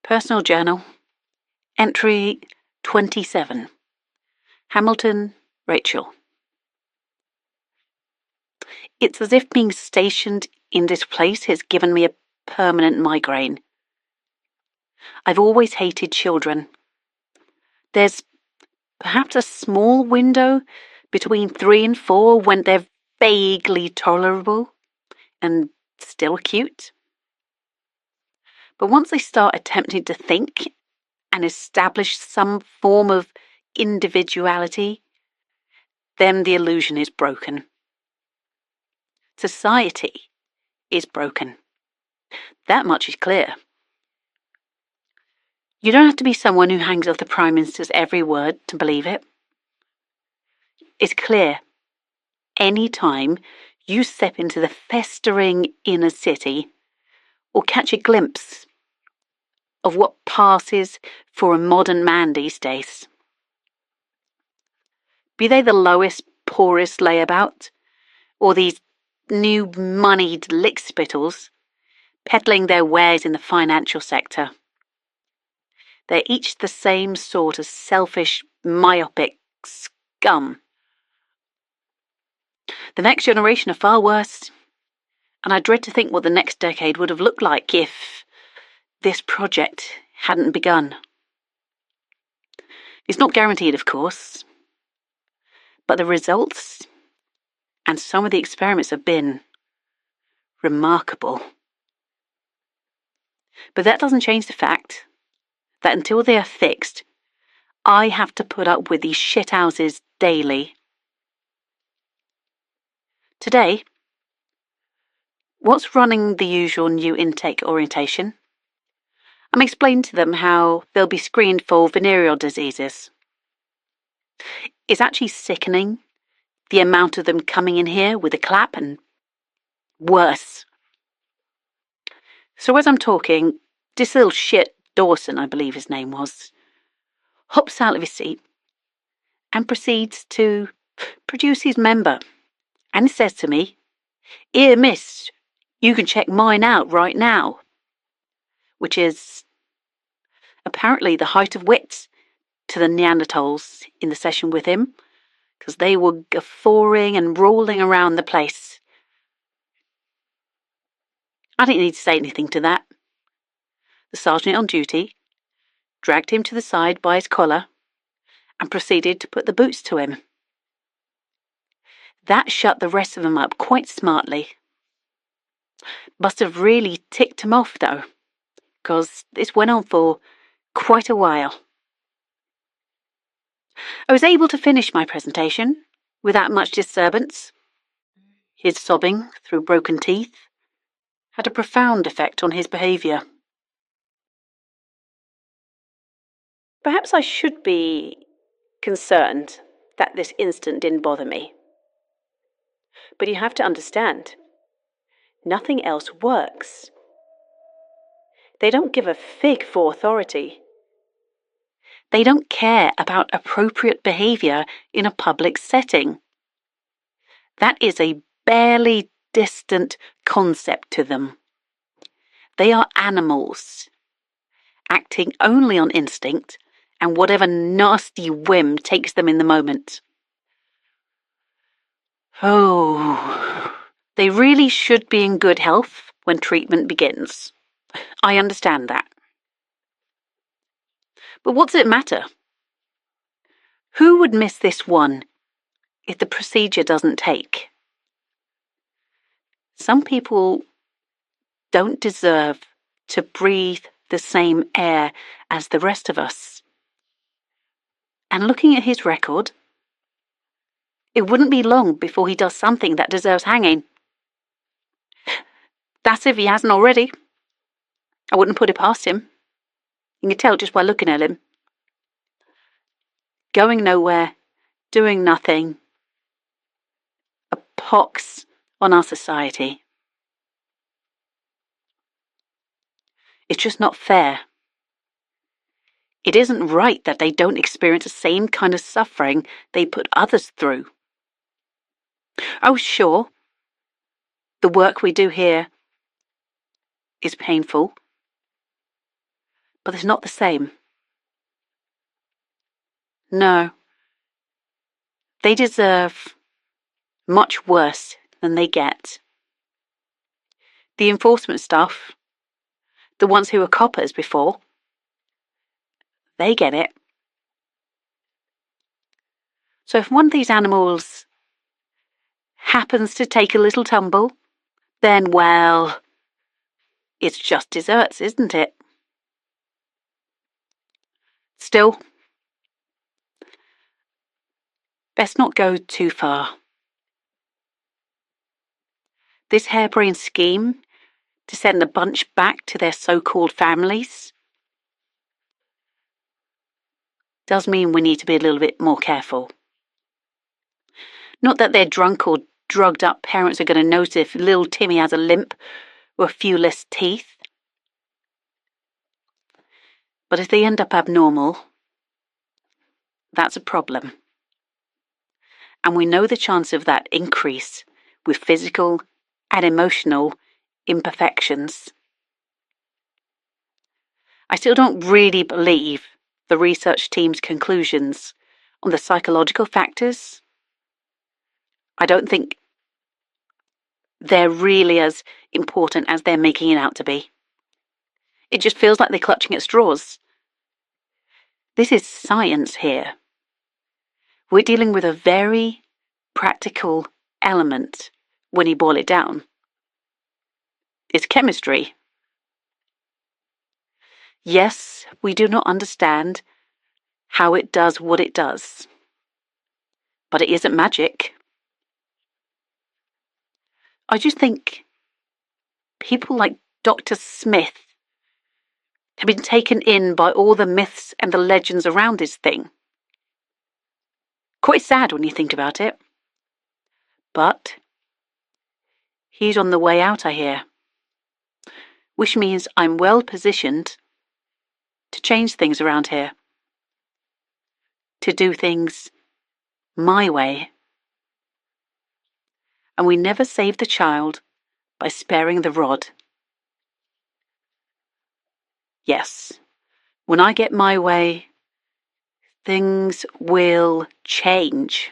Personal Journal, Entry 27. Hamilton, Rachel. It's as if being stationed in this place has given me a permanent migraine. I've always hated children. There's perhaps a small window between 3 and 4 when they're vaguely tolerable and still cute. But once they start attempting to think and establish some form of individuality, then the illusion is broken. Society is broken. That much is clear. You don't have to be someone who hangs off the Prime Minister's every word to believe it. It's clear. Any time you step into the festering inner city or catch a glimpse of what passes for a modern man these days, be they the lowest, poorest layabout, or these new moneyed lickspittles peddling their wares in the financial sector, they're each the same sort of selfish, myopic scum. The next generation are far worse, and I dread to think what the next decade would have looked like if this project hadn't begun. It's not guaranteed, of course, but the results and some of the experiments have been remarkable. But that doesn't change the fact that until they are fixed, I have to put up with these shithouses daily. Today, what's running the usual new intake orientation? I'm explaining to them how they'll be screened for venereal diseases. It's actually sickening, the amount of them coming in here with a clap and worse. So as I'm talking, this little shit, Dawson, I believe his name was, hops out of his seat and proceeds to produce his member. And he says to me, "Here, miss, you can check mine out right now," which is apparently the height of wit to the Neanderthals in the session with him, because they were guffawing and rolling around the place. I didn't need to say anything to that. The sergeant on duty dragged him to the side by his collar and proceeded to put the boots to him. That shut the rest of them up quite smartly. Must have really ticked him off, though, because this went on for quite a while. I was able to finish my presentation without much disturbance. His sobbing through broken teeth had a profound effect on his behaviour. Perhaps I should be concerned that this incident didn't bother me. But you have to understand, nothing else works. They don't give a fig for authority. They don't care about appropriate behaviour in a public setting. That is a barely distant concept to them. They are animals, acting only on instinct and whatever nasty whim takes them in the moment. Oh, they really should be in good health when treatment begins. I understand that. But what does it matter? Who would miss this one if the procedure doesn't take? Some people don't deserve to breathe the same air as the rest of us. And looking at his record, it wouldn't be long before he does something that deserves hanging. That's if he hasn't already. I wouldn't put it past him. You can tell just by looking at him. Going nowhere, doing nothing. A pox on our society. It's just not fair. It isn't right that they don't experience the same kind of suffering they put others through. Oh, sure, the work we do here is painful, but it's not the same. No, they deserve much worse than they get. The enforcement staff, the ones who were coppers before, they get it. So if one of these animals happens to take a little tumble, then, well, it's just desserts, isn't it? Still, best not go too far. This harebrained scheme to send the bunch back to their so-called families does mean we need to be a little bit more careful. Not that they're drunk or drugged up parents are going to notice if little Timmy has a limp or a few less teeth. But if they end up abnormal, that's a problem. And we know the chance of that increase with physical and emotional imperfections. I still don't really believe the research team's conclusions on the psychological factors. I don't think they're really as important as they're making it out to be. It just feels like they're clutching at straws. This is science here. We're dealing with a very practical element when you boil it down. It's chemistry. Yes, we do not understand how it does what it does, but it isn't magic. I just think people like Dr. Smith have been taken in by all the myths and the legends around this thing. Quite sad when you think about it. But he's on the way out, I hear. Which means I'm well positioned to change things around here. To do things my way. And we never save the child by sparing the rod. Yes, when I get my way, things will change.